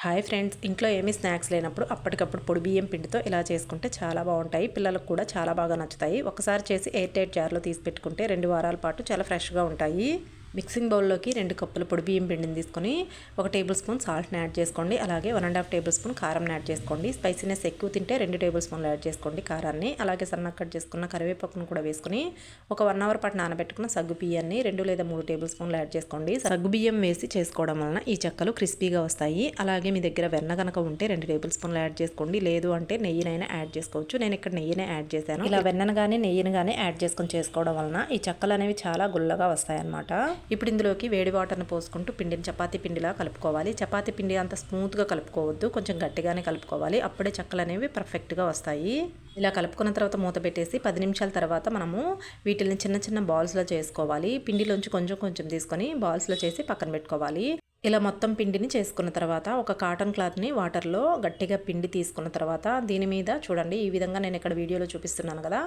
Hi friends, ఇంట్లో ఏమీ snacks లేనప్పుడు అప్పటికప్పుడు పొడి బియ్యం పిండితో ఇలా చేసుకుంటే చాలా బాగుంటాయి. పిల్లలకు కూడా చాలా బాగా నచ్చుతాయి. ఒకసారి చేసి ఎయిర్ టైట్ జార్లో తీసి పెట్టుకుంటే 2 వారాల పాటు చాలా ఫ్రెష్గా ఉంటాయి. మిక్సింగ్ బౌల్లోకి 2 కప్పుల పొడి బియ్యం పిండిని తీసుకొని 1 టేబుల్ స్పూన్ సాల్ట్ని యాడ్ చేసుకోండి. అలాగే 1.5 టేబుల్ స్పూన్ కారం యాడ్ చేసుకోండి. స్పైసీనెస్ ఎక్కువ తింటే 2 టేబుల్ స్పూన్లు యాడ్ చేసుకోండి కారాన్ని. అలాగే సన్నగా కట్ చేసుకున్న కరివేపాకును కూడా వేసుకుని ఒక 1 అవర్ పాటు నానబెట్టుకున్న సగ్గు బియ్యాన్ని 2 లేదా 3 టేబుల్ స్పూన్లు యాడ్ చేసుకోండి. సగ్గు బియ్యం వేసి చేసుకోవడం వలన ఈ చెక్కలు క్రిస్పీగా వస్తాయి. అలాగే మీ దగ్గర వెన్న కనుక ఉంటే 2 టేబుల్ స్పూన్లు యాడ్ చేసుకోండి. లేదు అంటే నెయ్యినైనా యాడ్ చేసుకోవచ్చు. నేను ఇక్కడ నెయ్యినే యాడ్ చేశాను. ఇలా వెన్నను కానీ నెయ్యిని కానీ యాడ్ చేసుకొని చేసుకోవడం వలన ఈ చెక్కలు అనేవి చాలా గుల్లగా వస్తాయి అన్నమాట. ఇప్పుడు ఇందులోకి వేడి వాటర్ని పోసుకుంటూ పిండిని చపాతీ పిండిలా కలుపుకోవాలి. చపాతీ పిండి అంత స్మూత్గా కలుపుకోవద్దు, కొంచెం గట్టిగానే కలుపుకోవాలి. అప్పుడే చెక్కలు అనేవి పర్ఫెక్ట్గా వస్తాయి. ఇలా కలుపుకున్న తర్వాత మూత పెట్టేసి 10 నిమిషాల తర్వాత మనము వీటిని చిన్న చిన్న బాల్స్లో చేసుకోవాలి. పిండిలోంచి కొంచెం కొంచెం తీసుకొని బాల్స్లో చేసి పక్కన పెట్టుకోవాలి. ఇలా మొత్తం పిండిని చేసుకున్న తర్వాత ఒక కాటన్ క్లాత్ని వాటర్లో గట్టిగా పిండి తీసుకున్న తర్వాత దీని మీద చూడండి, ఈ విధంగా నేను ఇక్కడ వీడియోలో చూపిస్తున్నాను కదా,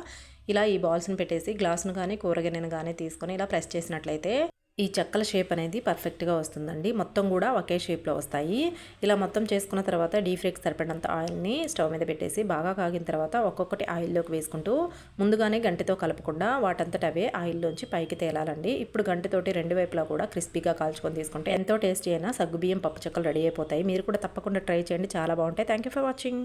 ఇలా ఈ బాల్స్ని పెట్టేసి గ్లాసును కానీ కూరగాయలను కానీ తీసుకొని ఇలా ప్రెస్ చేసినట్లయితే ఈ చెక్కల షేప్ అనేది పర్ఫెక్ట్గా వస్తుందండి. మొత్తం కూడా ఒకే షేప్లో వస్తాయి. ఇలా మొత్తం చేసుకున్న తర్వాత డీప్ ఫ్రైకి సరిపడినంత ఆయిల్ని స్టవ్ మీద పెట్టేసి బాగా కాగిన తర్వాత ఒక్కొక్కటి ఆయిల్లోకి వేసుకుంటూ ముందుగానే గంటెతో కలపకుండా వాటంతట అవే ఆయిల్లోంచి పైకి తేలాలండి. ఇప్పుడు గంటెతోటి 2 వైపులా కూడా క్రిస్పీగా కాల్చుకొని తీసుకుంటే ఎంతో టేస్టీ అయినా సగ్గుబియ్యం పప్పు చెక్కలు రెడీ అయిపోతాయి. మీరు కూడా తప్పకుండా ట్రై చేయండి, చాలా బాగుంటాయి. Thank you for watching.